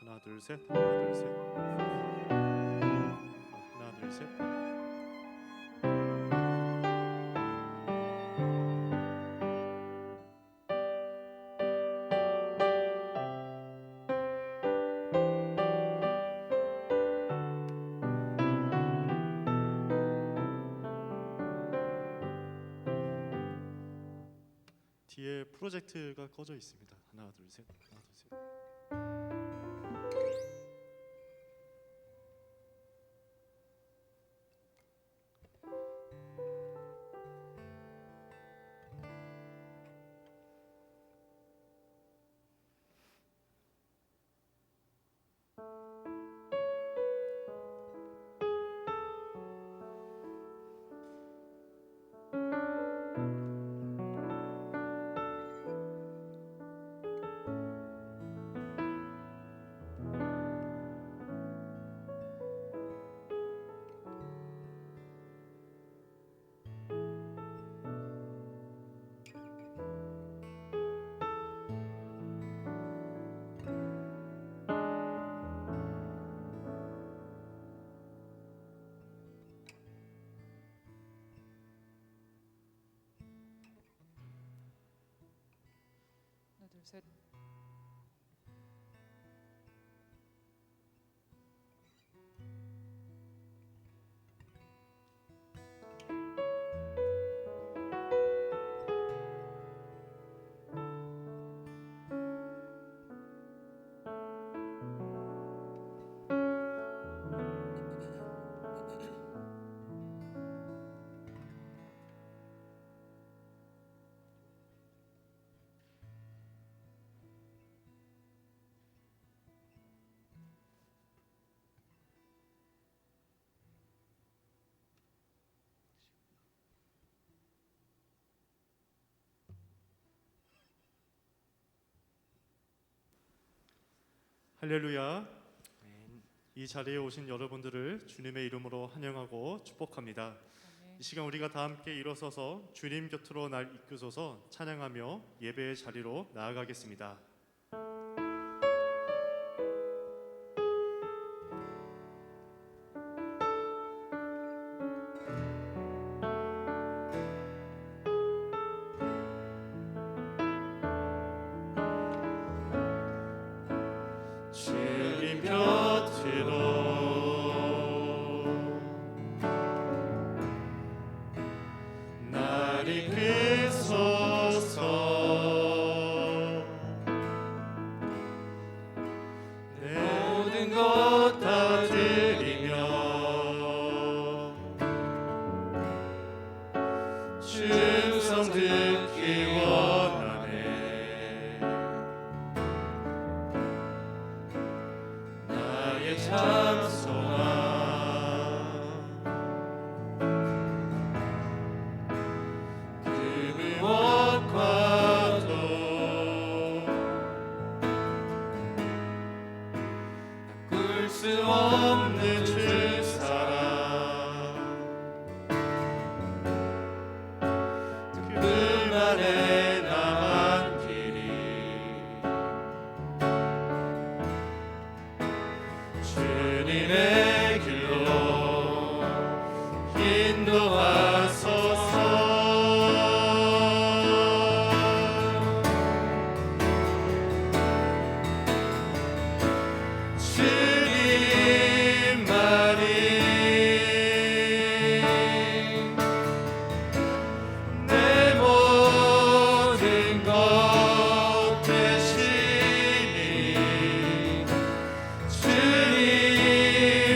하나 둘 셋. 하나 둘 셋. 하나 둘 셋. 뒤에 프로젝트가 꺼져 있습니다. 하나 둘 셋. 하나 둘 셋. 하나 둘 셋. 할렐루야. 이 자리에 오신 여러분들을 주님의 이름으로 환영하고 축복합니다. 아멘. 이 시간 우리가 다 함께 일어서서 주님 곁으로 날 이끄소서 찬양하며 예배의 자리로 나아가겠습니다. 주님 곁으로 날 이끄소서. 내 모든 것 다 드리며 충성 듣기 원하네. 나의 참 소망 그 무엇과도 바꿀 수 없는 주 사랑, 그 안에 나만 길이 주님의 길로 인도하소서. 주님만이 내 모든 것 되시니 주님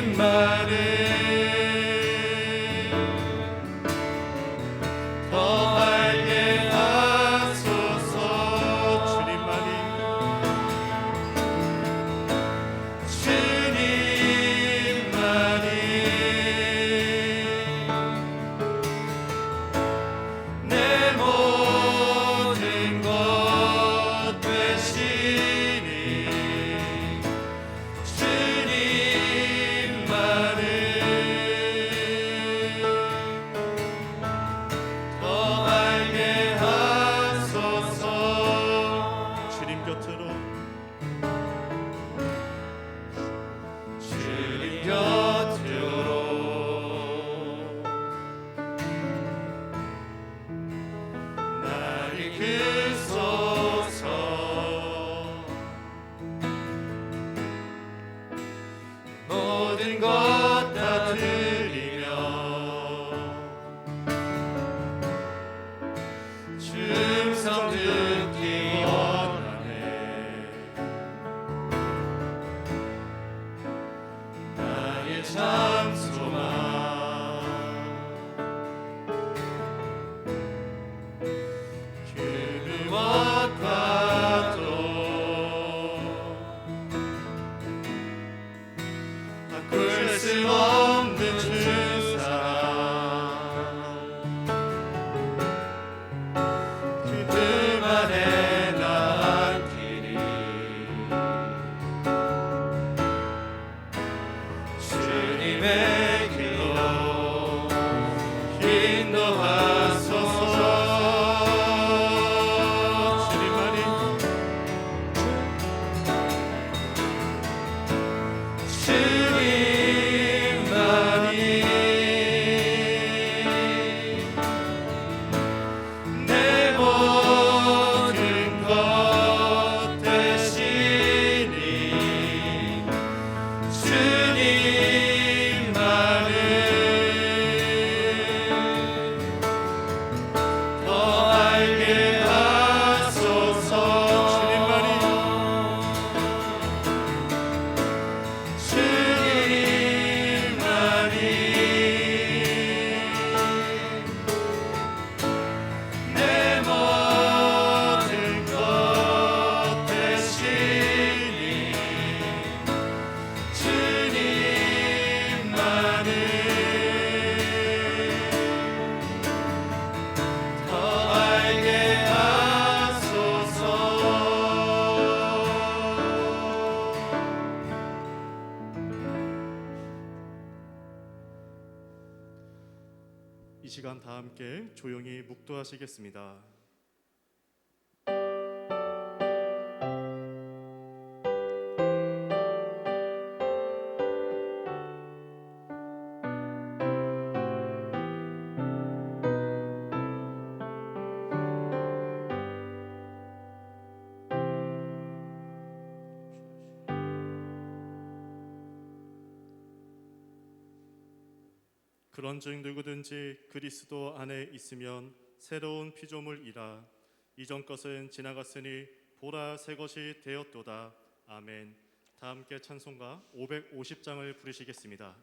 이 시간 다 함께 조용히 묵도하시겠습니다. 그런즉 누구든지 그리스도 안에 있으면 새로운 피조물이라. 이전 것은 지나갔으니 보라 새 것이 되었도다. 아멘. 다 함께 찬송가 550장을 부르시겠습니다.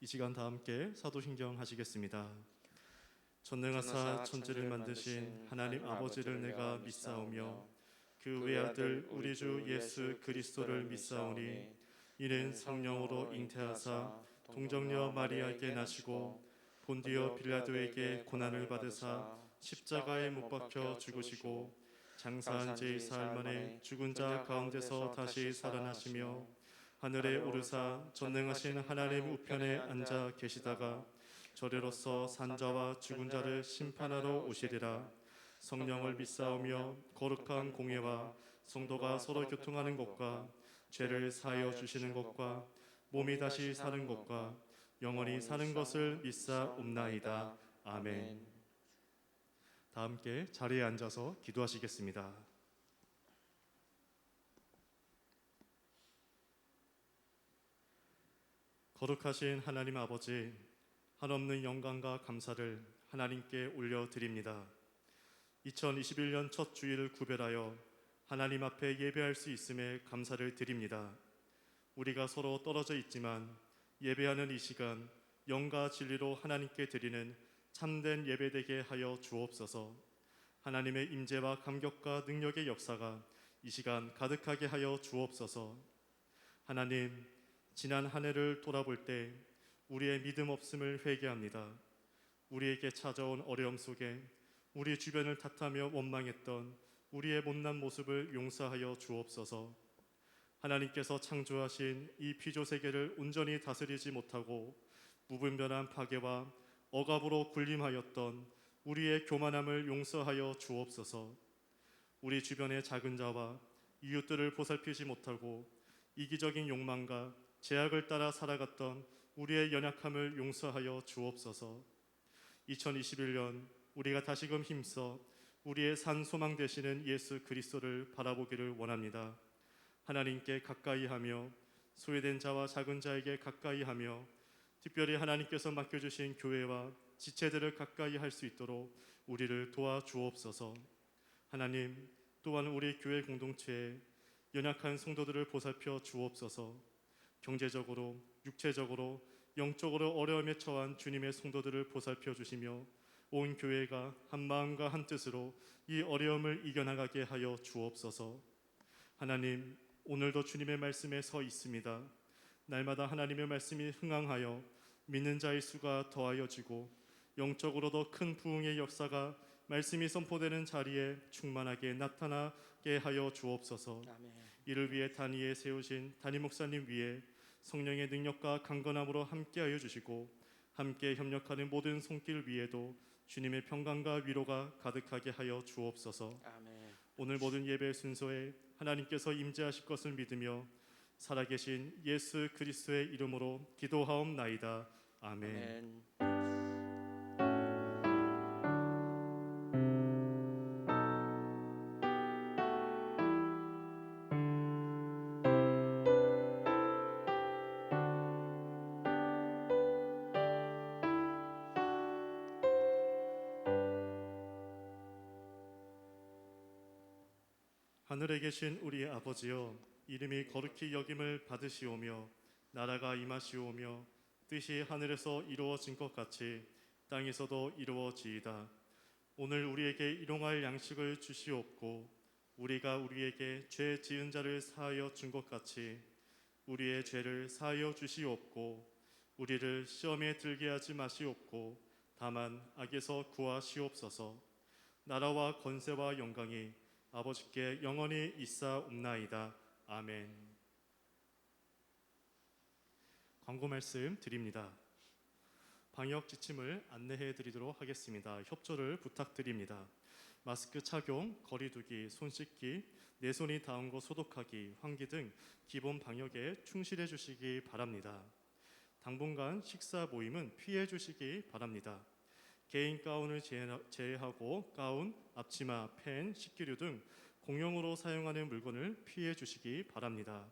이 시간 다 함께 사도신경 하시겠습니다. 전능하사 천지를 만드신 하나님 아버지를 내가 믿사오며 그 외아들 우리 주 예수 그리스도를 믿사오니 이는 성령으로 잉태하사 동정녀 마리아에게 나시고 본디오 빌라도에게 고난을 받으사 십자가에 못 박혀 죽으시고 장사한 지 사흘 만에 죽은 자 가운데서 다시 살아나시며 하늘에 오르사 전능하신 하나님 우편에 앉아 계시다가 저리로서 산자와 죽은 자를 심판하러 오시리라. 성령을 믿사오며 거룩한 공예와 성도가 서로 교통하는 것과 죄를 사하여 주시는 것과 몸이 다시 사는 것과 영원히 사는 것을 믿사옵나이다. 아멘. 다 함께 자리에 앉아서 기도하시겠습니다. 거룩하신 하나님 아버지, 한없는 영광과 감사를 하나님께 올려드립니다. 2021년 첫 주일을 구별하여 하나님 앞에 예배할 수 있음에 감사를 드립니다. 우리가 서로 떨어져 있지만 예배하는 이 시간 영과 진리로 하나님께 드리는 참된 예배되게 하여 주옵소서. 하나님의 임재와 감격과 능력의 역사가 이 시간 가득하게 하여 주옵소서. 하나님, 지난 한 해를 돌아볼 때 우리의 믿음 없음을 회개합니다. 우리에게 찾아온 어려움 속에 우리 주변을 탓하며 원망했던 우리의 못난 모습을 용서하여 주옵소서. 하나님께서 창조하신 이 피조 세계를 온전히 다스리지 못하고 무분별한 파괴와 억압으로 군림하였던 우리의 교만함을 용서하여 주옵소서. 우리 주변의 작은 자와 이웃들을 보살피지 못하고 이기적인 욕망과 제약을 따라 살아갔던 우리의 연약함을 용서하여 주옵소서. 2021년 우리가 다시금 힘써 우리의 산 소망 되시는 예수 그리스도를 바라보기를 원합니다. 하나님께 가까이하며 소외된 자와 작은 자에게 가까이하며 특별히 하나님께서 맡겨주신 교회와 지체들을 가까이 할 수 있도록 우리를 도와주옵소서. 하나님, 또한 우리 교회 공동체에 연약한 성도들을 보살펴 주옵소서. 경제적으로, 육체적으로, 영적으로 어려움에 처한 주님의 성도들을 보살펴 주시며 온 교회가 한 마음과 한 뜻으로 이 어려움을 이겨나가게 하여 주옵소서. 하나님, 오늘도 주님의 말씀에 서 있습니다. 날마다 하나님의 말씀이 흥황하여 믿는 자의 수가 더하여지고 영적으로도 큰 부흥의 역사가 말씀이 선포되는 자리에 충만하게 나타나게 하여 주옵소서. 아멘. 이를 위해 단위에 세우신 담임 목사님 위에 성령의 능력과 강건함으로 함께하여 주시고 함께 협력하는 모든 손길 위에도 주님의 평강과 위로가 가득하게 하여 주옵소서. 아멘. 오늘 모든 예배 순서에 하나님께서 임재하실 것을 믿으며 살아계신 예수 그리스도의 이름으로 기도하옵나이다. 아멘. 아멘. 하늘에 계신 우리 아버지여, 이름이 거룩히 여김을 받으시오며 나라가 임하시오며 뜻이 하늘에서 이루어진 것 같이 땅에서도 이루어지이다. 오늘 우리에게 일용할 양식을 주시옵고 우리가 우리에게 죄 지은 자를 사하여 준 것 같이 우리의 죄를 사하여 주시옵고 우리를 시험에 들게 하지 마시옵고 다만 악에서 구하시옵소서. 나라와 권세와 영광이 아버지께 영원히 있사옵나이다. 아멘. 광고 말씀 드립니다. 방역 지침을 안내해 드리도록 하겠습니다. 협조를 부탁드립니다. 마스크 착용, 거리 두기, 손 씻기, 내 손이 닿은 곳 소독하기, 환기 등 기본 방역에 충실해 주시기 바랍니다. 당분간 식사 모임은 피해 주시기 바랍니다. 개인 가운을 제외하고 가운, 앞치마, 펜, 식기류 등 공용으로 사용하는 물건을 피해 주시기 바랍니다.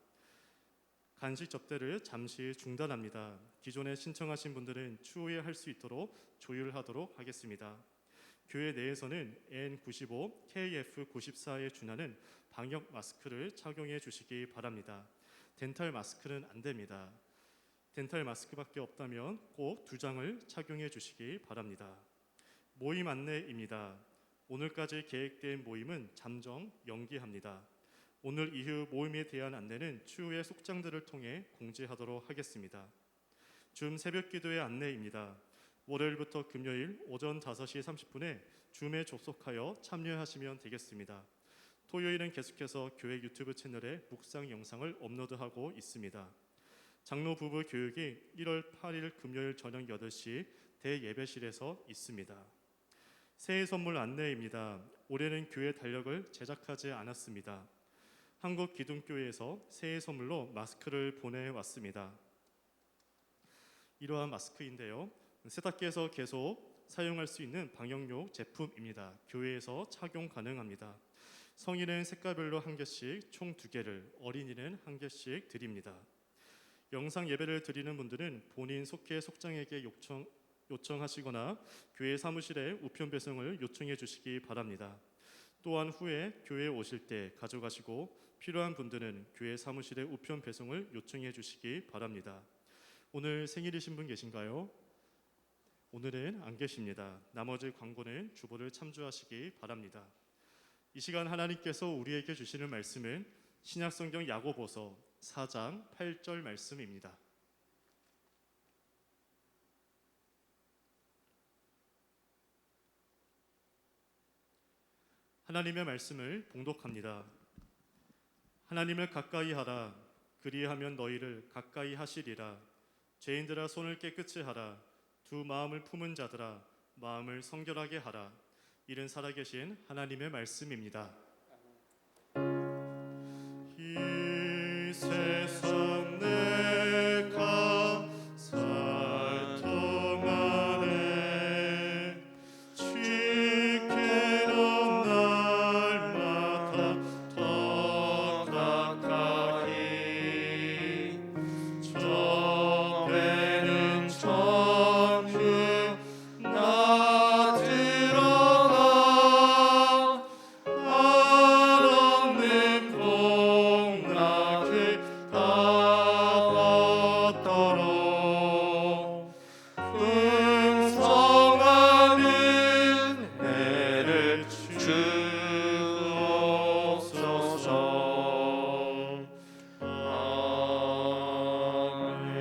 간식 접대를 잠시 중단합니다. 기존에 신청하신 분들은 추후에 할 수 있도록 조율하도록 하겠습니다. 교회 내에서는 N95, KF94에 준하는 방역 마스크를 착용해 주시기 바랍니다. 덴탈 마스크는 안 됩니다. 덴탈 마스크밖에 없다면 꼭 2장을 착용해 주시기 바랍니다. 모임 안내입니다. 오늘까지 계획된 모임은 잠정 연기합니다. 오늘 이후 모임에 대한 안내는 추후에 속장들을 통해 공지하도록 하겠습니다. 줌 새벽기도의 안내입니다. 월요일부터 금요일 오전 5시 30분에 줌에 접속하여 참여하시면 되겠습니다. 토요일은 계속해서 교회 유튜브 채널에 묵상 영상을 업로드하고 있습니다. 장로 부부 교육이 1월 8일 금요일 저녁 8시 대예배실에서 있습니다. 새해 선물 안내입니다. 올해는 교회 달력을 제작하지 않았습니다. 한국기둥교회에서 새해 선물로 마스크를 보내왔습니다. 이러한 마스크인데요, 세탁기에서 계속 사용할 수 있는 방역용 제품입니다. 교회에서 착용 가능합니다. 성인은 색깔별로 1개씩 총 2개를, 어린이는 1개씩 드립니다. 영상 예배를 드리는 분들은 본인 속해 속장에게 요청하시거나 교회 사무실에 우편 배송을 요청해 주시기 바랍니다. 또한 후에 교회에 오실 때 가져가시고 필요한 분들은 교회 사무실에 우편 배송을 요청해 주시기 바랍니다. 오늘 생일이신 분 계신가요? 오늘은 안 계십니다. 나머지 광고는 주보를 참조하시기 바랍니다. 이 시간 하나님께서 우리에게 주시는 말씀은 신약성경 야고보서 4장 8절 말씀입니다. 하나님의 말씀을 봉독합니다. 하나님을 가까이 하라. 그리하면 너희를 가까이 하시리라. 죄인들아 손을 깨끗이 하라. 두 마음을 품은 자들아 마음을 성결하게 하라. 이는 살아계신 하나님의 말씀입니다. 이 세상 내가 살 동안에 주께로 날마다 더 가까이 좁에는 천국 나 들어가 알 없는 공락을 다 얻도록 풍성한 은혜를 주옵소서. 아멘.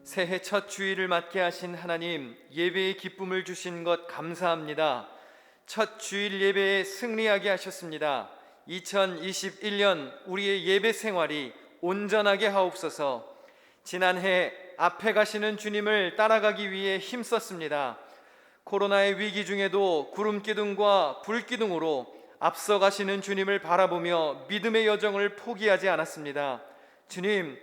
새해 첫 주일을 맞게 하신 하나님, 예배의 기쁨을 주신 것 감사합니다. 첫 주일 예배에 승리하게 하셨습니다. 2021년 우리의 예배 생활이 온전하게 하옵소서. 지난해 앞에 가시는 주님을 따라가기 위해 힘썼습니다. 코로나의 위기 중에도 구름기둥과 불기둥으로 앞서 가시는 주님을 바라보며 믿음의 여정을 포기하지 않았습니다. 주님,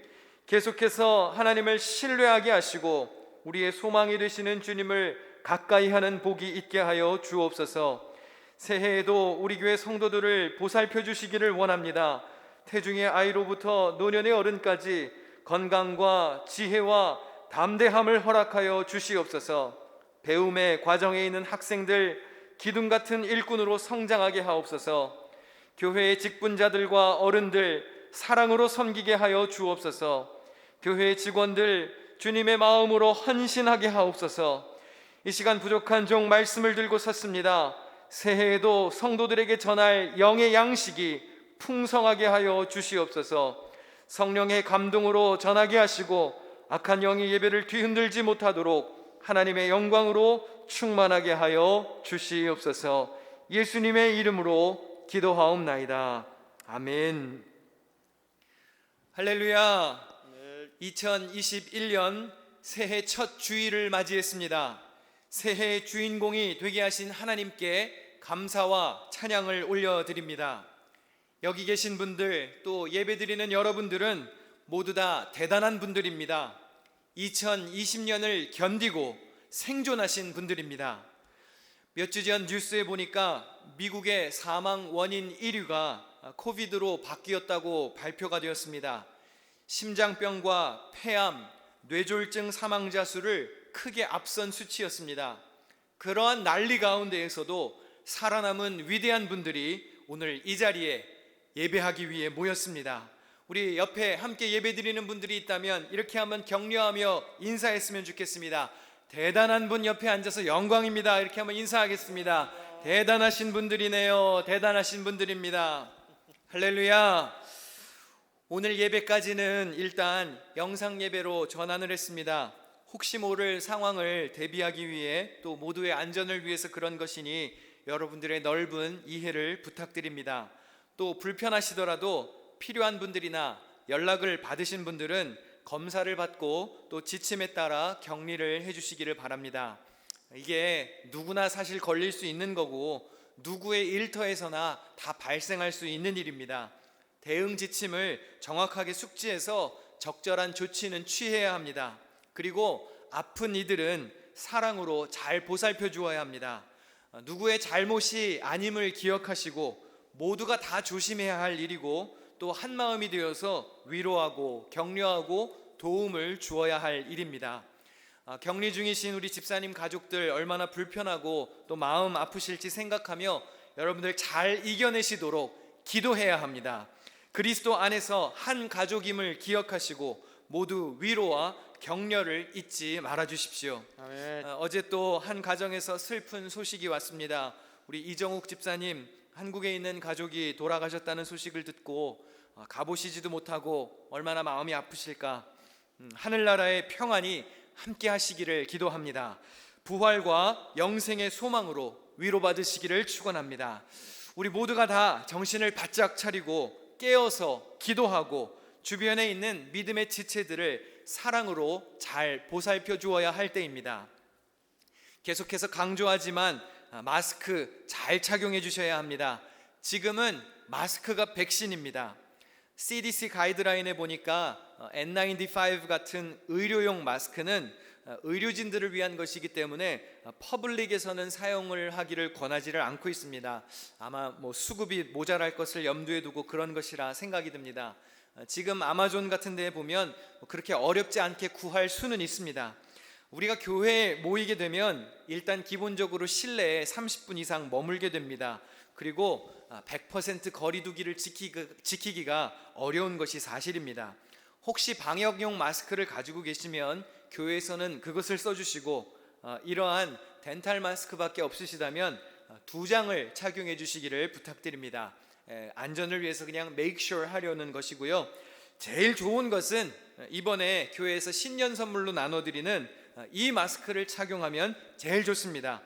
계속해서 하나님을 신뢰하게 하시고 우리의 소망이 되시는 주님을 가까이 하는 복이 있게 하여 주옵소서. 새해에도 우리 교회 성도들을 보살펴 주시기를 원합니다. 태중의 아이로부터 노년의 어른까지 건강과 지혜와 담대함을 허락하여 주시옵소서. 배움의 과정에 있는 학생들 기둥 같은 일꾼으로 성장하게 하옵소서. 교회의 직분자들과 어른들 사랑으로 섬기게 하여 주옵소서. 교회 직원들 주님의 마음으로 헌신하게 하옵소서. 이 시간 부족한 종 말씀을 들고 섰습니다. 새해에도 성도들에게 전할 영의 양식이 풍성하게 하여 주시옵소서. 성령의 감동으로 전하게 하시고 악한 영의 예배를 뒤흔들지 못하도록 하나님의 영광으로 충만하게 하여 주시옵소서. 예수님의 이름으로 기도하옵나이다. 아멘. 할렐루야. 2021년 새해 첫 주일을 맞이했습니다. 새해의 주인공이 되게 하신 하나님께 감사와 찬양을 올려드립니다. 여기 계신 분들, 또 예배드리는 여러분들은 모두 다 대단한 분들입니다. 2020년을 견디고 생존하신 분들입니다. 몇 주 전 뉴스에 보니까 미국의 사망 원인 1위가 코비드로 바뀌었다고 발표가 되었습니다. 심장병과 폐암, 뇌졸중 사망자 수를 크게 앞선 수치였습니다. 그러한 난리 가운데에서도 살아남은 위대한 분들이 오늘 이 자리에 예배하기 위해 모였습니다. 우리 옆에 함께 예배드리는 분들이 있다면 이렇게 한번 격려하며 인사했으면 좋겠습니다. 대단한 분 옆에 앉아서 영광입니다. 이렇게 한번 인사하겠습니다. 대단하신 분들이네요. 대단하신 분들입니다. 할렐루야. 오늘 예배까지는 일단 영상 예배로 전환을 했습니다. 혹시 모를 상황을 대비하기 위해 또 모두의 안전을 위해서 그런 것이니 여러분들의 넓은 이해를 부탁드립니다. 또 불편하시더라도 필요한 분들이나 연락을 받으신 분들은 검사를 받고 또 지침에 따라 격리를 해주시기를 바랍니다. 이게 누구나 사실 걸릴 수 있는 거고 누구의 일터에서나 다 발생할 수 있는 일입니다. 대응 지침을 정확하게 숙지해서 적절한 조치는 취해야 합니다. 그리고 아픈 이들은 사랑으로 잘 보살펴 주어야 합니다. 누구의 잘못이 아님을 기억하시고 모두가 다 조심해야 할 일이고 또 한마음이 되어서 위로하고 격려하고 도움을 주어야 할 일입니다. 격리 중이신 우리 집사님 가족들 얼마나 불편하고 또 마음 아프실지 생각하며 여러분들 잘 이겨내시도록 기도해야 합니다. 그리스도 안에서 한 가족임을 기억하시고 모두 위로와 격려를 잊지 말아 주십시오. 어제 또 한 가정에서 슬픈 소식이 왔습니다. 우리 이정욱 집사님 한국에 있는 가족이 돌아가셨다는 소식을 듣고 가보시지도 못하고 얼마나 마음이 아프실까. 하늘나라의 평안이 함께 하시기를 기도합니다. 부활과 영생의 소망으로 위로받으시기를 축원합니다. 우리 모두가 다 정신을 바짝 차리고 깨어서 기도하고 주변에 있는 믿음의 지체들을 사랑으로 잘 보살펴 주어야 할 때입니다. 계속해서 강조하지만 마스크 잘 착용해 주셔야 합니다. 지금은 마스크가 백신입니다. CDC 가이드라인에 보니까 N95 같은 의료용 마스크는 의료진들을 위한 것이기 때문에 퍼블릭에서는 사용을 하기를 권하지를 않고 있습니다. 아마 수급이 모자랄 것을 염두에 두고 그런 것이라 생각이 듭니다. 지금 아마존 같은 데에 보면 그렇게 어렵지 않게 구할 수는 있습니다. 우리가 교회에 모이게 되면 일단 기본적으로 실내에 30분 이상 머물게 됩니다. 그리고 100% 거리 두기를 지키기가 어려운 것이 사실입니다. 혹시 방역용 마스크를 가지고 계시면 교회에서는 그것을 써주시고 이러한 덴탈 마스크밖에 없으시다면 2장을 착용해 주시기를 부탁드립니다. 안전을 위해서 그냥 make sure 하려는 것이고요. 제일 좋은 것은 이번에 교회에서 신년 선물로 나눠드리는 이 마스크를 착용하면 제일 좋습니다.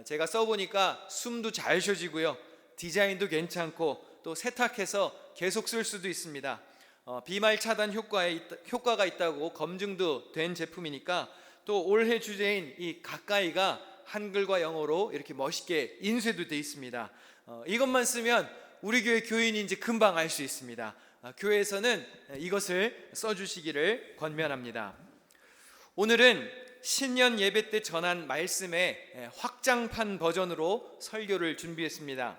제가 써보니까 숨도 잘 쉬어지고요. 디자인도 괜찮고 또 세탁해서 계속 쓸 수도 있습니다. 비말 차단 효과가 있다고 검증도 된 제품이니까 또 올해 주제인 이 가까이가 한글과 영어로 이렇게 멋있게 인쇄도 돼 있습니다. 이것만 쓰면 우리 교회 교인인지 금방 알 수 있습니다. 교회에서는 이것을 써주시기를 권면합니다. 오늘은 신년 예배 때 전한 말씀의 확장판 버전으로 설교를 준비했습니다.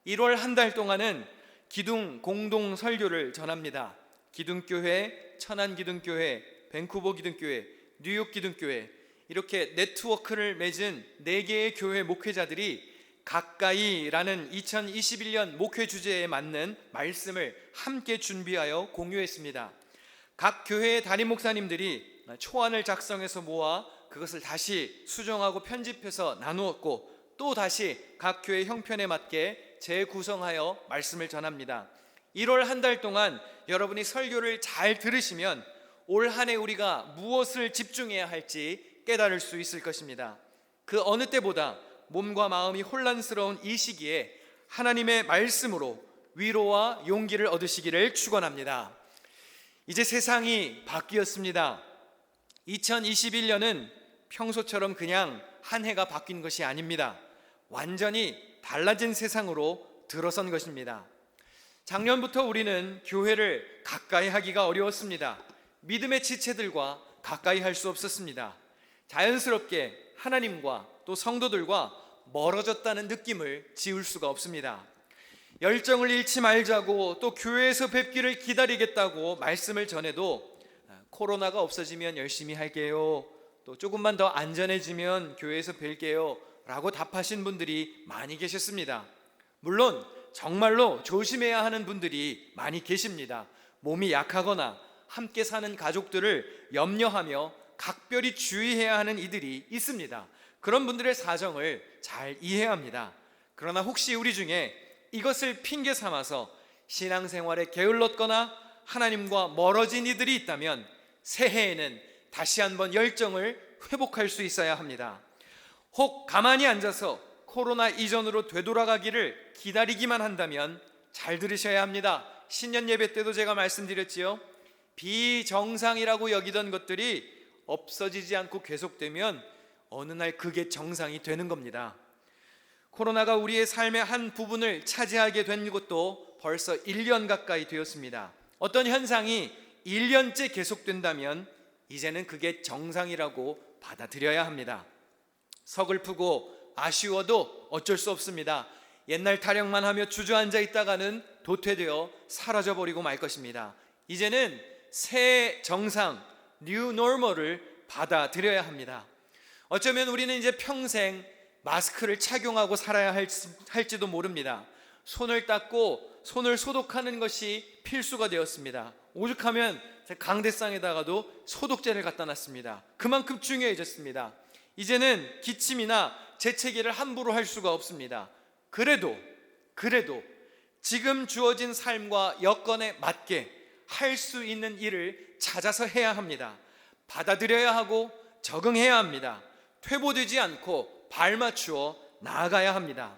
1월 한 달 동안은 기둥 공동 설교를 전합니다. 기둥교회, 천안기둥교회, 밴쿠버 기둥교회, 뉴욕 기둥교회 이렇게 네트워크를 맺은 4개의 교회 목회자들이 가까이라는 2021년 목회 주제에 맞는 말씀을 함께 준비하여 공유했습니다. 각 교회의 담임 목사님들이 초안을 작성해서 모아 그것을 다시 수정하고 편집해서 나누었고 또 다시 각 교회 형편에 맞게 재구성하여 말씀을 전합니다. 1월 한 달 동안 여러분이 설교를 잘 들으시면 올 한 해 우리가 무엇을 집중해야 할지 깨달을 수 있을 것입니다. 그 어느 때보다 몸과 마음이 혼란스러운 이 시기에 하나님의 말씀으로 위로와 용기를 얻으시기를 축원합니다. 이제 세상이 바뀌었습니다. 2021년은 평소처럼 그냥 한 해가 바뀐 것이 아닙니다. 완전히 달라진 세상으로 들어선 것입니다. 작년부터 우리는 교회를 가까이 하기가 어려웠습니다. 믿음의 지체들과 가까이 할 수 없었습니다. 자연스럽게 하나님과 또 성도들과 멀어졌다는 느낌을 지울 수가 없습니다. 열정을 잃지 말자고 또 교회에서 뵙기를 기다리겠다고 말씀을 전해도 코로나가 없어지면 열심히 할게요, 또 조금만 더 안전해지면 교회에서 뵐게요 라고 답하신 분들이 많이 계셨습니다. 물론 정말로 조심해야 하는 분들이 많이 계십니다. 몸이 약하거나 함께 사는 가족들을 염려하며 각별히 주의해야 하는 이들이 있습니다. 그런 분들의 사정을 잘 이해해야 합니다. 그러나 혹시 우리 중에 이것을 핑계 삼아서 신앙생활에 게을렀거나 하나님과 멀어진 이들이 있다면 새해에는 다시 한번 열정을 회복할 수 있어야 합니다. 혹 가만히 앉아서 코로나 이전으로 되돌아가기를 기다리기만 한다면 잘 들으셔야 합니다. 신년 예배 때도 제가 말씀드렸지요. 비정상이라고 여기던 것들이 없어지지 않고 계속되면 어느 날 그게 정상이 되는 겁니다. 코로나가 우리의 삶의 한 부분을 차지하게 된 것도 벌써 1년 가까이 되었습니다. 어떤 현상이 1년째 계속된다면 이제는 그게 정상이라고 받아들여야 합니다. 서글프고 아쉬워도 어쩔 수 없습니다. 옛날 타령만 하며 주저앉아 있다가는 도태되어 사라져버리고 말 것입니다. 이제는 새 정상, 뉴 노멀을 받아들여야 합니다. 어쩌면 우리는 이제 평생 마스크를 착용하고 살아야 할지도 모릅니다. 손을 닦고 손을 소독하는 것이 필수가 되었습니다. 오죽하면 강대상에다가도 소독제를 갖다 놨습니다. 그만큼 중요해졌습니다. 이제는 기침이나 재채기를 함부로 할 수가 없습니다. 그래도 지금 주어진 삶과 여건에 맞게 할 수 있는 일을 찾아서 해야 합니다. 받아들여야 하고 적응해야 합니다. 퇴보되지 않고 발맞추어 나아가야 합니다.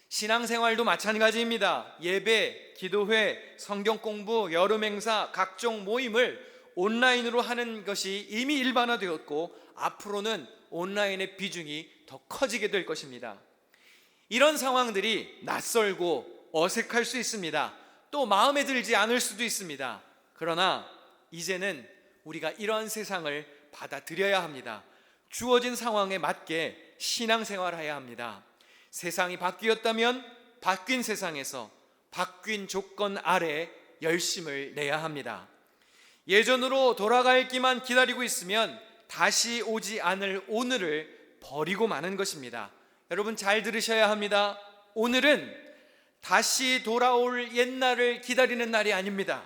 신앙생활도 마찬가지입니다. 예배, 기도회, 성경 공부, 여름 행사, 각종 모임을 온라인으로 하는 것이 이미 일반화되었고 앞으로는 온라인의 비중이 더 커지게 될 것입니다. 이런 상황들이 낯설고 어색할 수 있습니다. 또 마음에 들지 않을 수도 있습니다. 그러나 이제는 우리가 이러한 세상을 받아들여야 합니다. 주어진 상황에 맞게 신앙생활해야 합니다. 세상이 바뀌었다면 바뀐 세상에서 바뀐 조건 아래 열심을 내야 합니다. 예전으로 돌아갈 기만 기다리고 있으면 다시 오지 않을 오늘을 버리고 마는 것입니다. 여러분 잘 들으셔야 합니다. 오늘은 다시 돌아올 옛날을 기다리는 날이 아닙니다.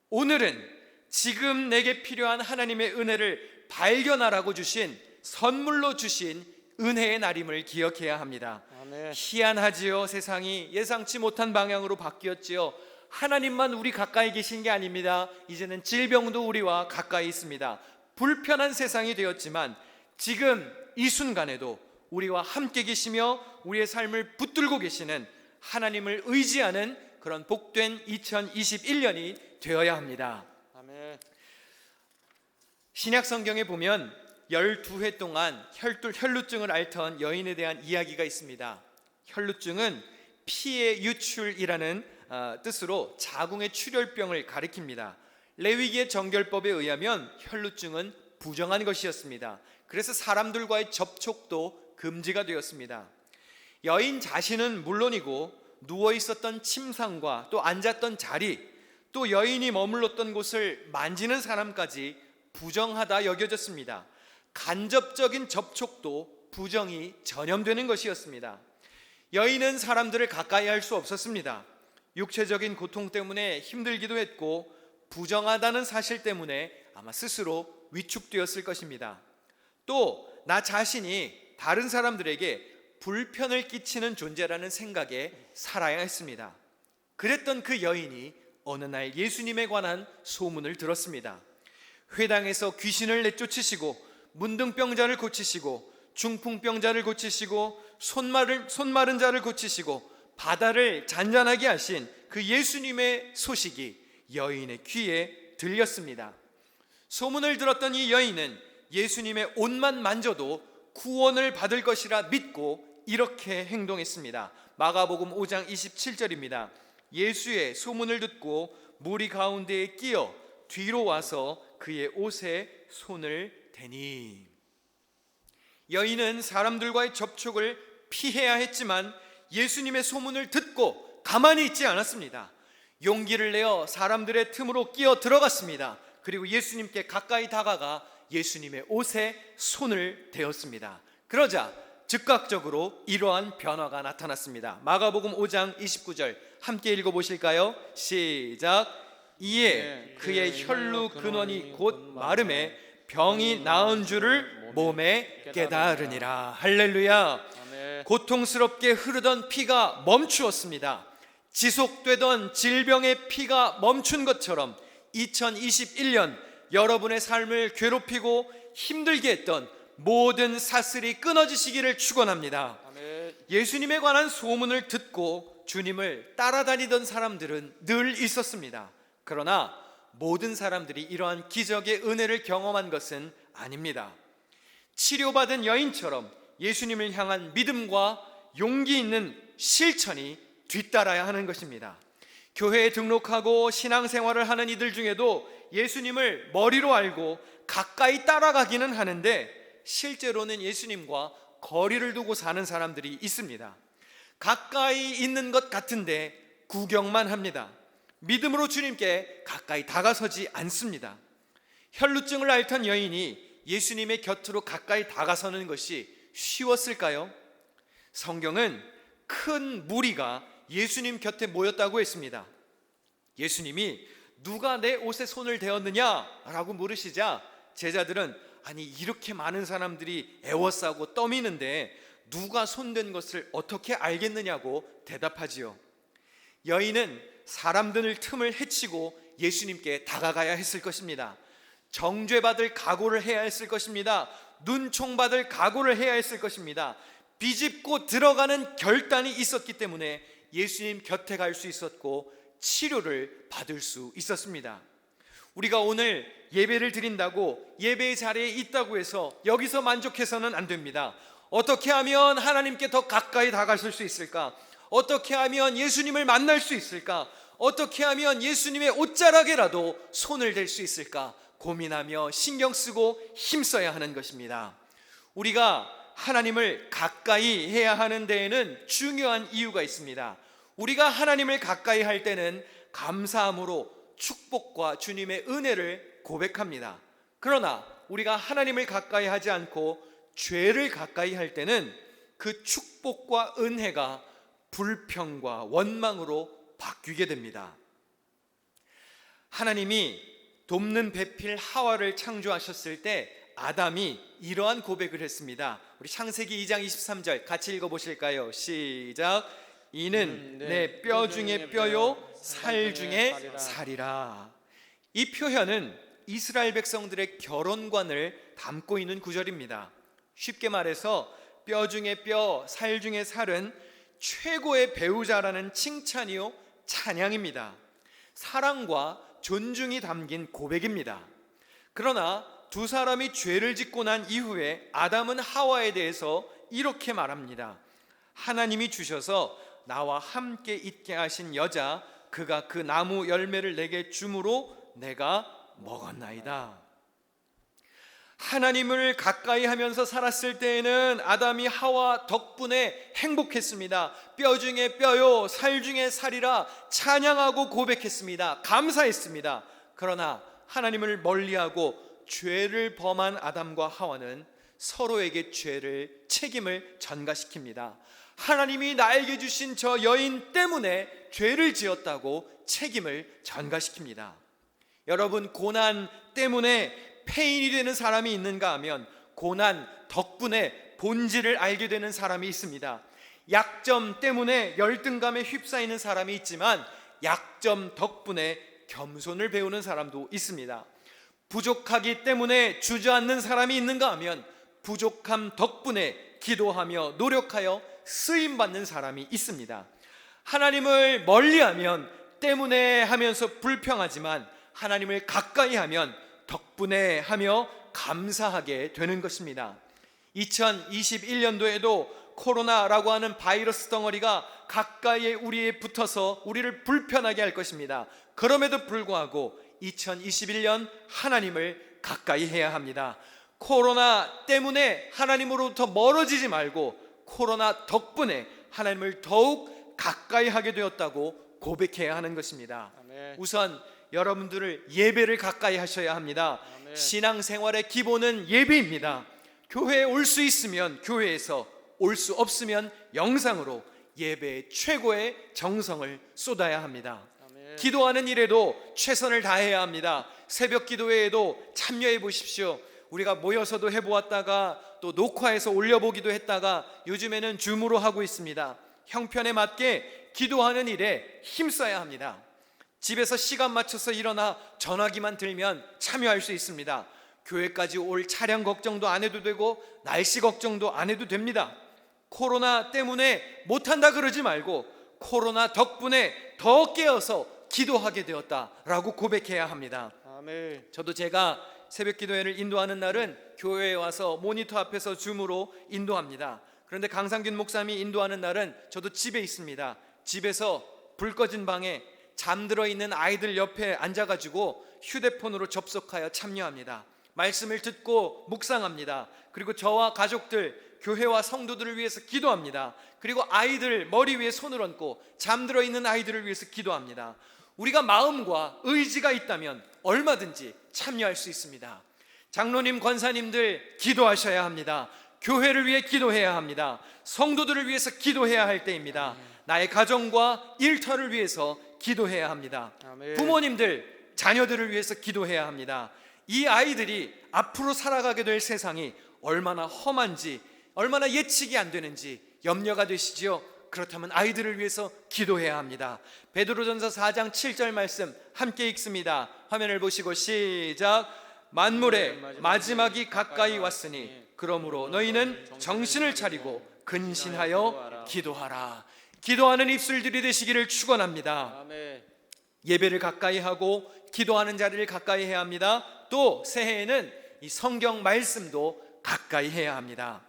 오늘은 지금 내게 필요한 하나님의 은혜를 발견하라고 주신 선물로 주신 은혜의 날임을 기억해야 합니다. 아멘. 희한하지요. 세상이 예상치 못한 방향으로 바뀌었지요. 하나님만 우리 가까이 계신 게 아닙니다. 이제는 질병도 우리와 가까이 있습니다. 불편한 세상이 되었지만 지금 이 순간에도 우리와 함께 계시며 우리의 삶을 붙들고 계시는 하나님을 의지하는 그런 복된 2021년이 되어야 합니다. 아멘. 신약 성경에 보면 12회 동안 혈루증을 앓던 여인에 대한 이야기가 있습니다. 혈루증은 피의 유출이라는 뜻으로 자궁의 출혈병을 가리킵니다. 레위기의 정결법에 의하면 혈루증은 부정한 것이었습니다. 그래서 사람들과의 접촉도 금지가 되었습니다. 여인 자신은 물론이고 누워 있었던 침상과 또 앉았던 자리, 또 여인이 머물렀던 곳을 만지는 사람까지 부정하다 여겨졌습니다. 간접적인 접촉도 부정이 전염되는 것이었습니다. 여인은 사람들을 가까이 할 수 없었습니다. 육체적인 고통 때문에 힘들기도 했고 부정하다는 사실 때문에 아마 스스로 위축되었을 것입니다. 또 나 자신이 다른 사람들에게 불편을 끼치는 존재라는 생각에 살아야 했습니다. 그랬던 그 여인이 어느 날 예수님에 관한 소문을 들었습니다. 회당에서 귀신을 내쫓으시고 문둥병자를 고치시고 중풍병자를 고치시고 손 마른 자를 고치시고 바다를 잔잔하게 하신 그 예수님의 소식이 여인의 귀에 들렸습니다. 소문을 들었던 이 여인은 예수님의 옷만 만져도 구원을 받을 것이라 믿고 이렇게 행동했습니다. 마가복음 5장 27절입니다. 예수의 소문을 듣고 무리 가운데에 끼어 뒤로 와서 그의 옷에 손을 대니. 여인은 사람들과의 접촉을 피해야 했지만 예수님의 소문을 듣고 가만히 있지 않았습니다. 용기를 내어 사람들의 틈으로 끼어 들어갔습니다. 그리고 예수님께 가까이 다가가 예수님의 옷에 손을 대었습니다. 그러자 즉각적으로 이러한 변화가 나타났습니다. 마가복음 5장 29절 함께 읽어보실까요? 시작. 이에 그의 혈루 근원이 곧 마름에 병이 나은 줄을 몸에 깨달으니라. 할렐루야. 아멘. 고통스럽게 흐르던 피가 멈추었습니다. 지속되던 질병의 피가 멈춘 것처럼 2021년 여러분의 삶을 괴롭히고 힘들게 했던 모든 사슬이 끊어지시기를 축원합니다. 아멘. 예수님에 관한 소문을 듣고 주님을 따라다니던 사람들은 늘 있었습니다. 그러나 모든 사람들이 이러한 기적의 은혜를 경험한 것은 아닙니다. 치료받은 여인처럼 예수님을 향한 믿음과 용기 있는 실천이 뒤따라야 하는 것입니다. 교회에 등록하고 신앙생활을 하는 이들 중에도 예수님을 머리로 알고 가까이 따라가기는 하는데 실제로는 예수님과 거리를 두고 사는 사람들이 있습니다. 가까이 있는 것 같은데 구경만 합니다. 믿음으로 주님께 가까이 다가서지 않습니다. 혈루증을 앓던 여인이 예수님의 곁으로 가까이 다가서는 것이 쉬웠을까요? 성경은 큰 무리가 예수님 곁에 모였다고 했습니다. 예수님이 누가 내 옷에 손을 대었느냐라고 물으시자 제자들은 아니 이렇게 많은 사람들이 애워싸고 떠미는데 누가 손댄 것을 어떻게 알겠느냐고 대답하지요. 여인은 사람들 틈을 헤치고 예수님께 다가가야 했을 것입니다. 정죄받을 각오를 해야 했을 것입니다. 눈총받을 각오를 해야 했을 것입니다. 비집고 들어가는 결단이 있었기 때문에 예수님 곁에 갈 수 있었고 치료를 받을 수 있었습니다. 우리가 오늘 예배를 드린다고 예배의 자리에 있다고 해서 여기서 만족해서는 안 됩니다. 어떻게 하면 하나님께 더 가까이 다가설 수 있을까? 어떻게 하면 예수님을 만날 수 있을까? 어떻게 하면 예수님의 옷자락에라도 손을 댈 수 있을까? 고민하며 신경 쓰고 힘써야 하는 것입니다. 우리가 하나님을 가까이 해야 하는 데에는 중요한 이유가 있습니다. 우리가 하나님을 가까이 할 때는 감사함으로 축복과 주님의 은혜를 고백합니다. 그러나 우리가 하나님을 가까이 하지 않고 죄를 가까이 할 때는 그 축복과 은혜가 불평과 원망으로 바뀌게 됩니다. 하나님이 돕는 배필 하와를 창조하셨을 때 아담이 이러한 고백을 했습니다. 우리 창세기 2장 23절 같이 읽어보실까요? 시작. 이는 내 뼈 중에 뼈요 살 중에 살이라. 이 표현은 이스라엘 백성들의 결혼관을 담고 있는 구절입니다. 쉽게 말해서 뼈 중에 뼈, 살 중에 살은 최고의 배우자라는 칭찬이요 찬양입니다. 사랑과 존중이 담긴 고백입니다. 그러나 두 사람이 죄를 짓고 난 이후에 아담은 하와에 대해서 이렇게 말합니다. 하나님이 주셔서 나와 함께 있게 하신 여자 그가 그 나무 열매를 내게 주므로 내가 먹었나이다. 하나님을 가까이 하면서 살았을 때에는 아담이 하와 덕분에 행복했습니다. 뼈 중에 뼈요 살 중에 살이라 찬양하고 고백했습니다. 감사했습니다. 그러나 하나님을 멀리하고 죄를 범한 아담과 하와는 서로에게 책임을 전가시킵니다. 하나님이 나에게 주신 저 여인 때문에 죄를 지었다고 책임을 전가시킵니다. 여러분, 고난 때문에 폐인이 되는 사람이 있는가 하면 고난 덕분에 본질을 알게 되는 사람이 있습니다. 약점 때문에 열등감에 휩싸이는 사람이 있지만 약점 덕분에 겸손을 배우는 사람도 있습니다. 부족하기 때문에 주저앉는 사람이 있는가 하면 부족함 덕분에 기도하며 노력하여 쓰임받는 사람이 있습니다. 하나님을 멀리하면 때문에 하면서 불평하지만 하나님을 가까이 하면 덕분에 하며 감사하게 되는 것입니다. 2021년도에도 코로나라고 하는 바이러스 덩어리가 가까이에 우리에 붙어서 우리를 불편하게 할 것입니다. 그럼에도 불구하고 2021년 하나님을 가까이 해야 합니다. 코로나 때문에 하나님으로부터 멀어지지 말고 코로나 덕분에 하나님을 더욱 가까이 하게 되었다고 고백해야 하는 것입니다. 아멘. 우선 여러분들을 예배를 가까이 하셔야 합니다. 아멘. 신앙생활의 기본은 예배입니다. 교회에 올 수 있으면 교회에서, 올 수 없으면 영상으로 예배의 최고의 정성을 쏟아야 합니다. 아멘. 기도하는 일에도 최선을 다해야 합니다. 새벽 기도회에도 참여해 보십시오. 우리가 모여서도 해보았다가 또 녹화해서 올려보기도 했다가 요즘에는 줌으로 하고 있습니다. 형편에 맞게 기도하는 일에 힘써야 합니다. 집에서 시간 맞춰서 일어나 전화기만 들면 참여할 수 있습니다. 교회까지 올 차량 걱정도 안 해도 되고 날씨 걱정도 안 해도 됩니다. 코로나 때문에 못한다 그러지 말고 코로나 덕분에 더 깨어서 기도하게 되었다라고 고백해야 합니다. 아멘. 저도 제가 새벽 기도회를 인도하는 날은 교회에 와서 모니터 앞에서 줌으로 인도합니다. 그런데 강상균 목사님이 인도하는 날은 저도 집에 있습니다. 집에서 불 꺼진 방에 잠들어 있는 아이들 옆에 앉아가지고 휴대폰으로 접속하여 참여합니다. 말씀을 듣고 묵상합니다. 그리고 저와 가족들, 교회와 성도들을 위해서 기도합니다. 그리고 아이들 머리 위에 손을 얹고 잠들어 있는 아이들을 위해서 기도합니다. 우리가 마음과 의지가 있다면 얼마든지 참여할 수 있습니다. 장로님, 권사님들 기도하셔야 합니다. 교회를 위해 기도해야 합니다. 성도들을 위해서 기도해야 할 때입니다. 나의 가정과 일터를 위해서 기도해야 합니다. 아멘. 부모님들, 자녀들을 위해서 기도해야 합니다. 이 아이들이 앞으로 살아가게 될 세상이 얼마나 험한지, 얼마나 예측이 안 되는지 염려가 되시지요. 그렇다면 아이들을 위해서 기도해야 합니다. 베드로전서 4장 7절 말씀 함께 읽습니다. 화면을 보시고 시작. 만물의 마지막이 가까이 왔으니 그러므로 너희는 정신을 차리고 근신하여 기도하라. 기도하는 입술들이 되시기를 축원합니다. 아멘. 예배를 가까이 하고 기도하는 자리를 가까이 해야 합니다. 또 새해에는 이 성경 말씀도 가까이 해야 합니다.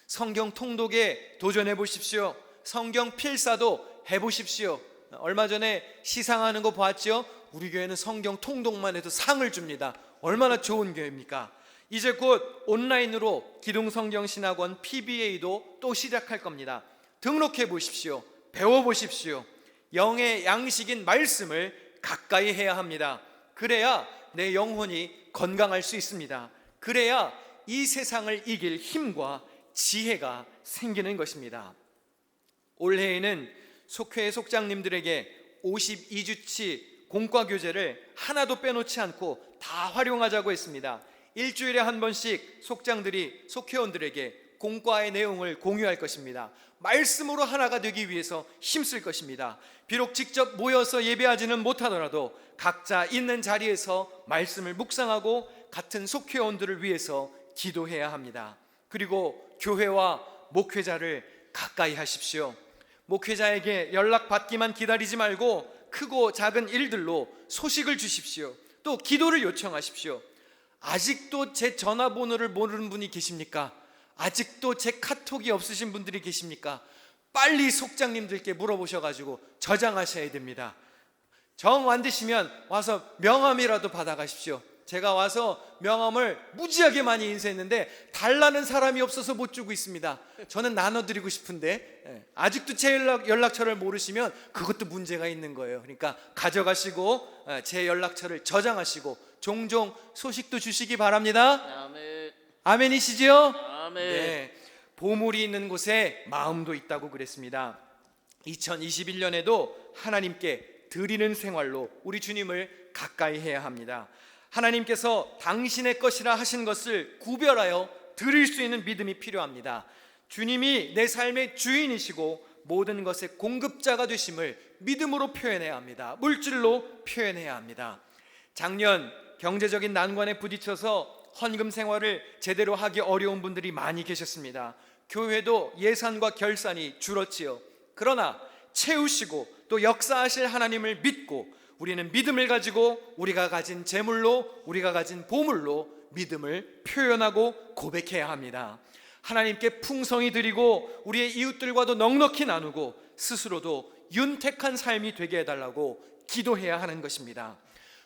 성경 통독에 도전해 보십시오. 성경 필사도 해보십시오. 얼마 전에 시상하는 거 보았죠? 우리 교회는 성경 통독만 해도 상을 줍니다. 얼마나 좋은 교회입니까? 이제 곧 온라인으로 기동성경신학원 PBA도 또 시작할 겁니다. 등록해 보십시오. 배워 보십시오. 영의 양식인 말씀을 가까이 해야 합니다. 그래야 내 영혼이 건강할 수 있습니다. 그래야 이 세상을 이길 힘과 지혜가 생기는 것입니다. 올해에는 속회의 속장님들에게 52주치 공과교재를 하나도 빼놓지 않고 다 활용하자고 했습니다. 일주일에 한 번씩 속장들이 속회원들에게 공과의 내용을 공유할 것입니다. 말씀으로 하나가 되기 위해서 힘쓸 것입니다. 비록 직접 모여서 예배하지는 못하더라도 각자 있는 자리에서 말씀을 묵상하고 같은 속회원들을 위해서 기도해야 합니다. 그리고 교회와 목회자를 가까이 하십시오. 목회자에게 연락받기만 기다리지 말고 크고 작은 일들로 소식을 주십시오. 또 기도를 요청하십시오. 아직도 제 전화번호를 모르는 분이 계십니까? 아직도 제 카톡이 없으신 분들이 계십니까? 빨리 속장님들께 물어보셔가지고 저장하셔야 됩니다. 정 안 되시면 와서 명함이라도 받아가십시오. 제가 와서 명함을 무지하게 많이 인쇄했는데 달라는 사람이 없어서 못 주고 있습니다. 저는 나눠드리고 싶은데 아직도 제 연락처를 모르시면 그것도 문제가 있는 거예요. 그러니까 가져가시고 제 연락처를 저장하시고 종종 소식도 주시기 바랍니다. 아멘. 아멘이시지요? 아멘. 네, 보물이 있는 곳에 마음도 있다고 그랬습니다. 2021년에도 하나님께 드리는 생활로 우리 주님을 가까이 해야 합니다. 하나님께서 당신의 것이라 하신 것을 구별하여 드릴 수 있는 믿음이 필요합니다. 주님이 내 삶의 주인이시고 모든 것의 공급자가 되심을 믿음으로 표현해야 합니다. 물질로 표현해야 합니다. 작년 경제적인 난관에 부딪혀서 헌금 생활을 제대로 하기 어려운 분들이 많이 계셨습니다. 교회도 예산과 결산이 줄었지요. 그러나 채우시고 또 역사하실 하나님을 믿고 우리는 믿음을 가지고 우리가 가진 재물로, 우리가 가진 보물로 믿음을 표현하고 고백해야 합니다. 하나님께 풍성히 드리고 우리의 이웃들과도 넉넉히 나누고 스스로도 윤택한 삶이 되게 해달라고 기도해야 하는 것입니다.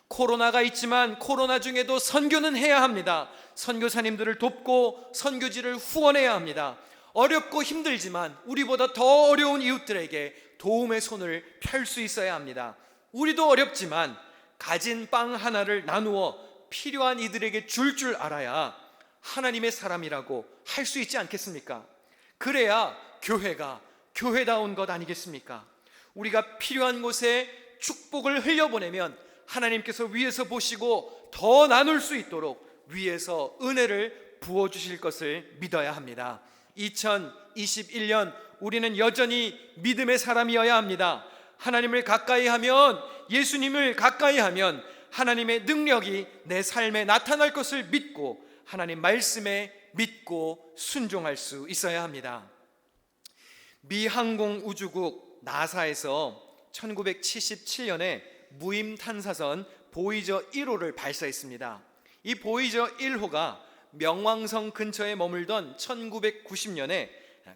코로나가 있지만 코로나 중에도 선교는 해야 합니다. 선교사님들을 돕고 선교지를 후원해야 합니다. 어렵고 힘들지만 우리보다 더 어려운 이웃들에게 도움의 손을 펼 수 있어야 합니다. 우리도 어렵지만 가진 빵 하나를 나누어 필요한 이들에게 줄 알아야 하나님의 사람이라고 할 수 있지 않겠습니까? 그래야 교회가 교회다운 것 아니겠습니까? 우리가 필요한 곳에 축복을 흘려보내면 하나님께서 위에서 보시고 더 나눌 수 있도록 위에서 은혜를 부어주실 것을 믿어야 합니다. 2021년 우리는 여전히 믿음의 사람이어야 합니다. 하나님을 가까이 하면, 예수님을 가까이 하면 하나님의 능력이 내 삶에 나타날 것을 믿고 하나님 말씀에 믿고 순종할 수 있어야 합니다. 미 항공우주국 나사에서 1977년에 무임 탐사선 보이저 1호를 발사했습니다. 이 보이저 1호가 명왕성 근처에 머물던 1990년에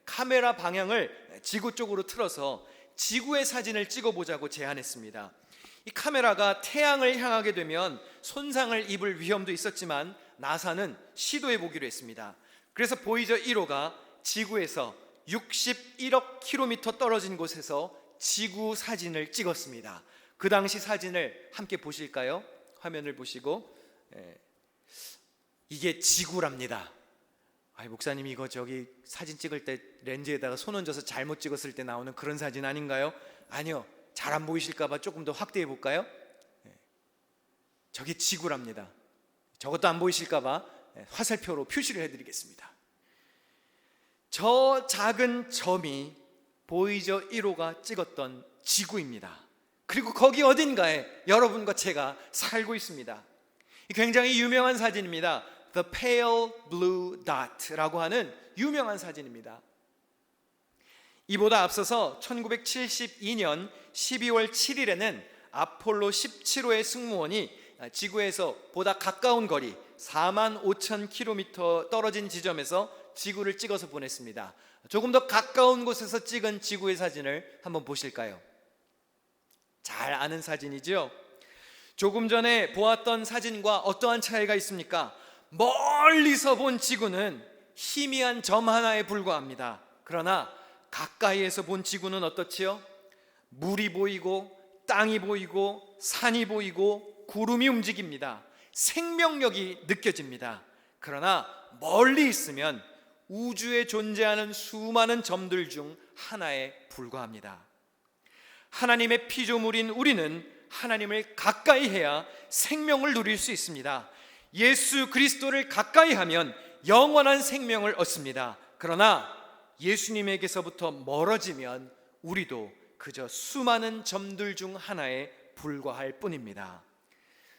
카메라 방향을 지구 쪽으로 틀어서 지구의 사진을 찍어보자고 제안했습니다. 이 카메라가 태양을 향하게 되면 손상을 입을 위험도 있었지만 나사는 시도해 보기로 했습니다. 그래서 보이저 1호가 지구에서 61억 킬로미터 떨어진 곳에서 지구 사진을 찍었습니다. 그 당시 사진을 함께 보실까요? 화면을 보시고, 이게 지구랍니다. 목사님 이거 저기 사진 찍을 때 렌즈에다가 손 얹어서 잘못 찍었을 때 나오는 그런 사진 아닌가요? 아니요, 잘 안 보이실까 봐 조금 더 확대해 볼까요? 저게 지구랍니다. 저것도 안 보이실까 봐 화살표로 표시를 해드리겠습니다. 저 작은 점이 보이저 1호가 찍었던 지구입니다. 그리고 거기 어딘가에 여러분과 제가 살고 있습니다. 굉장히 유명한 사진입니다. The Pale Blue Dot라고 하는 유명한 사진입니다. 이보다 앞서서 1972년 12월 7일에는 아폴로 17호의 승무원이 지구에서 보다 가까운 거리 45,000km 떨어진 지점에서 지구를 찍어서 보냈습니다. 조금 더 가까운 곳에서 찍은 지구의 사진을 한번 보실까요? 잘 아는 사진이죠? 조금 전에 보았던 사진과 어떠한 차이가 있습니까? 멀리서 본 지구는 희미한 점 하나에 불과합니다. 그러나 가까이에서 본 지구는 어떻지요? 물이 보이고 땅이 보이고 산이 보이고 구름이 움직입니다. 생명력이 느껴집니다. 그러나 멀리 있으면 우주에 존재하는 수많은 점들 중 하나에 불과합니다. 하나님의 피조물인 우리는 하나님을 가까이 해야 생명을 누릴 수 있습니다. 예수 그리스도를 가까이 하면 영원한 생명을 얻습니다. 그러나 예수님에게서부터 멀어지면 우리도 그저 수많은 점들 중 하나에 불과할 뿐입니다.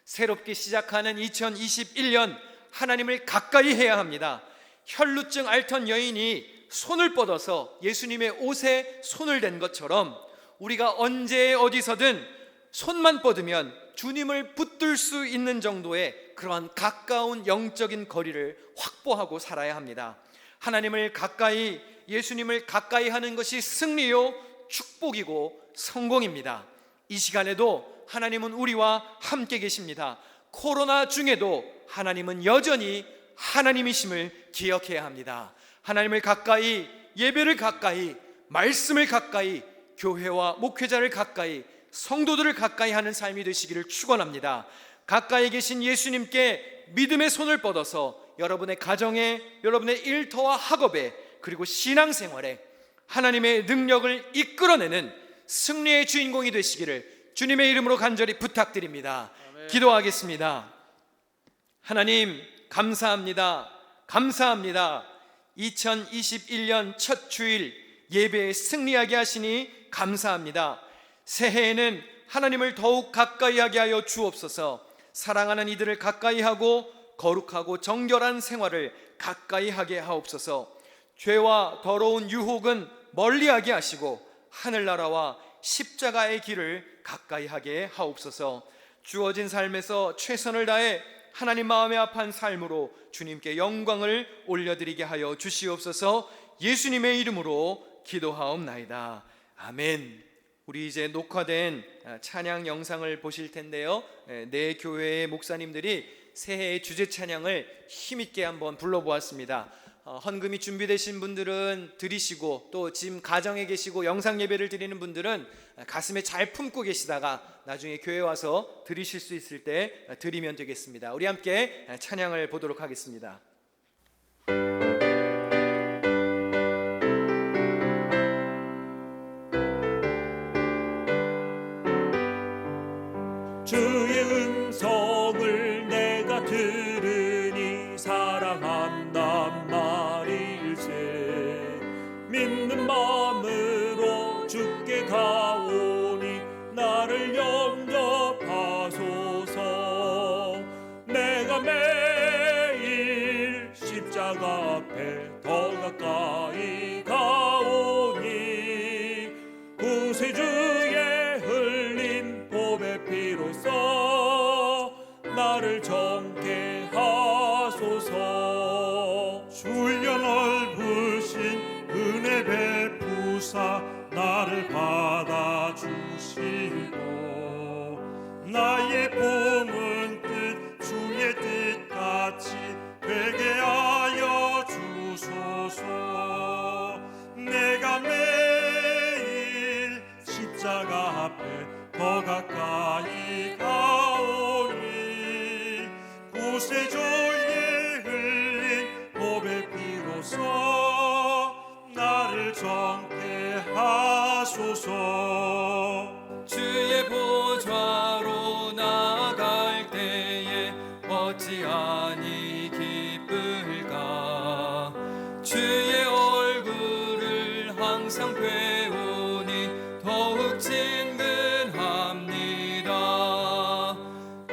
새롭게 시작하는 2021년 하나님을 가까이 해야 합니다. 혈루증 앓던 여인이 손을 뻗어서 예수님의 옷에 손을 댄 것처럼 우리가 언제 어디서든 손만 뻗으면 주님을 붙들 수 있는 정도의 그러한 가까운 영적인 거리를 확보하고 살아야 합니다. 하나님을 가까이, 예수님을 가까이 하는 것이 승리요 축복이고 성공입니다. 이 시간에도 하나님은 우리와 함께 계십니다. 코로나 중에도 하나님은 여전히 하나님이심을 기억해야 합니다. 하나님을 가까이, 예배를 가까이, 말씀을 가까이, 교회와 목회자를 가까이, 성도들을 가까이 하는 삶이 되시기를 축원합니다. 가까이 계신 예수님께 믿음의 손을 뻗어서 여러분의 가정에, 여러분의 일터와 학업에, 그리고 신앙생활에 하나님의 능력을 이끌어내는 승리의 주인공이 되시기를 주님의 이름으로 간절히 부탁드립니다. 아멘. 기도하겠습니다. 하나님 감사합니다. 감사합니다. 2021년 첫 주일 예배에 승리하게 하시니 감사합니다. 새해에는 하나님을 더욱 가까이 하게 하여 주옵소서. 사랑하는 이들을 가까이 하고 거룩하고 정결한 생활을 가까이 하게 하옵소서. 죄와 더러운 유혹은 멀리하게 하시고 하늘나라와 십자가의 길을 가까이 하게 하옵소서. 주어진 삶에서 최선을 다해 하나님 마음에 합한 삶으로 주님께 영광을 올려드리게 하여 주시옵소서. 예수님의 이름으로 기도하옵나이다. 아멘. 우리 이제 녹화된 찬양 영상을 보실 텐데요, 내 교회의 목사님들이 새해의 주제 찬양을 힘있게 한번 불러보았습니다. 헌금이 준비되신 분들은 드리시고, 또 지금 가정에 계시고 영상 예배를 드리는 분들은 가슴에 잘 품고 계시다가 나중에 교회 와서 드리실 수 있을 때 드리면 되겠습니다. 우리 함께 찬양을 보도록 하겠습니다. 주의 음성을 내가 들으니 주시고 나의 품은 뜻 주의 뜻같이 되게 하여 주소서. 내가 매일 십자가 앞에 더 가까이 가오니 구세주의 흘린 보배 피로써 나를 정케 하소서. 주의 보좌로 나갈 때에 어찌하니 기쁠까. 주의 얼굴을 항상 배우니 더욱 친근합니다.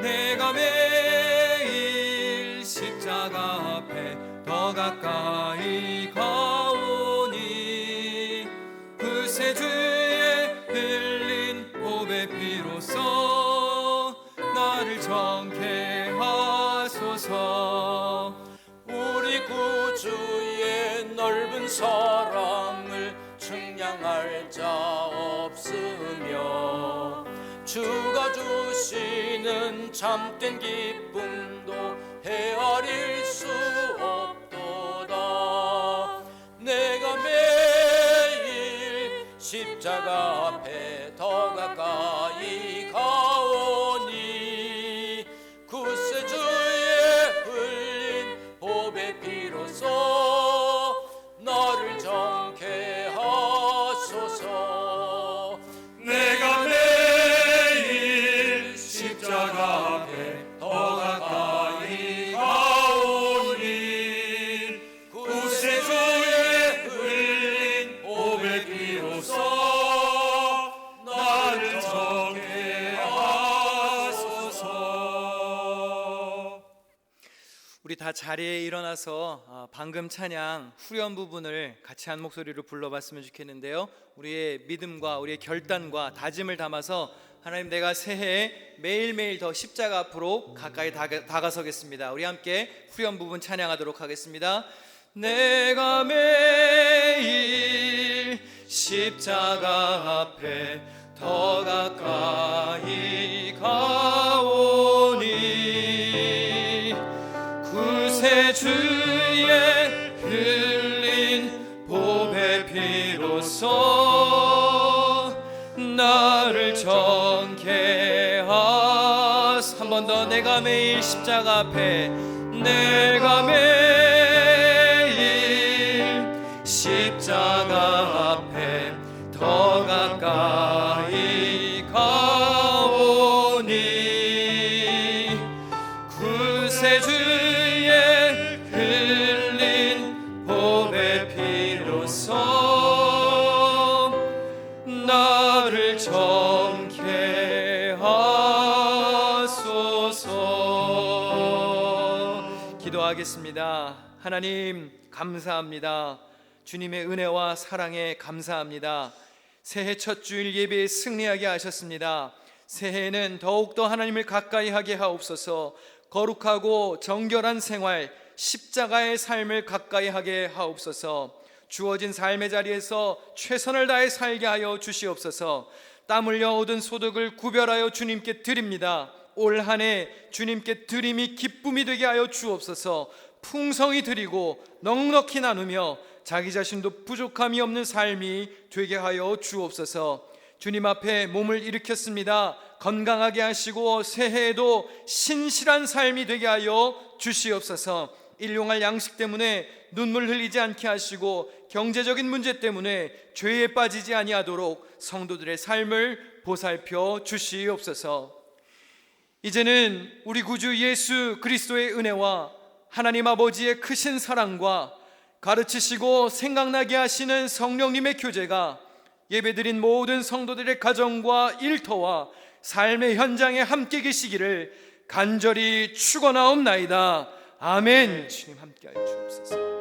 내가 매일 십자가 앞에 더 가까이 가오니 구세주의 흘린 보배 피로써 나를 정케 하소서. 우리 구주의 넓은 사랑을 측량할 자 없으며 주가 주시는 참된 기쁨도 헤아릴 수 없도다. 내가 매일 십자가 앞에 더 가까이 가오니 구세주의 흘린 보배 피로써 나를 정케 하소서. 내가 매일 십자가 앞에 더 가까이 가오니 구세주의 흘린 보배 피로써 나를 정케 하소서. 우리 다 자리에 일어나서 방금 찬양 후렴 부분을 같이 한 목소리로 불러봤으면 좋겠는데요. 우리의 믿음과 우리의 결단과 다짐을 담아서 하나님, 내가 새해에 매일매일 더 십자가 앞으로 가까이 다가서겠습니다. 우리 함께 후렴 부분 찬양하도록 하겠습니다. 내가 매일 십자가 앞에 더 가까이 가오니 구세주의 흘린 보배 피로써 나를 정케 하소서. 한 번 더. 내가 매일 십자가 앞에, 내가 매일 십자가 앞에 더 가까이 가오니 구세주의 흘린 보배 피로써 나를 정케 하소서. 기도하겠습니다. 하나님, 감사합니다. 주님의 은혜와 사랑에 감사합니다. 새해 첫 주일 예배에 승리하게 하셨습니다. 새해에는 더욱더 하나님을 가까이 하게 하옵소서. 거룩하고 정결한 생활, 십자가의 삶을 가까이 하게 하옵소서. 주어진 삶의 자리에서 최선을 다해 살게 하여 주시옵소서. 땀 흘려 얻은 소득을 구별하여 주님께 드립니다. 올 한 해 주님께 드림이 기쁨이 되게 하여 주옵소서. 풍성히 드리고 넉넉히 나누며 자기 자신도 부족함이 없는 삶이 되게 하여 주옵소서. 주님 앞에 몸을 일으켰습니다. 건강하게 하시고 새해에도 신실한 삶이 되게 하여 주시옵소서. 일용할 양식 때문에 눈물 흘리지 않게 하시고 경제적인 문제 때문에 죄에 빠지지 아니하도록 성도들의 삶을 보살펴 주시옵소서. 이제는 우리 구주 예수 그리스도의 은혜와 하나님 아버지의 크신 사랑과 가르치시고 생각나게 하시는 성령님의 교제가 예배드린 모든 성도들의 가정과 일터와 삶의 현장에 함께 계시기를 간절히 축원하옵나이다. 아멘. 주님 함께하여 주옵소서.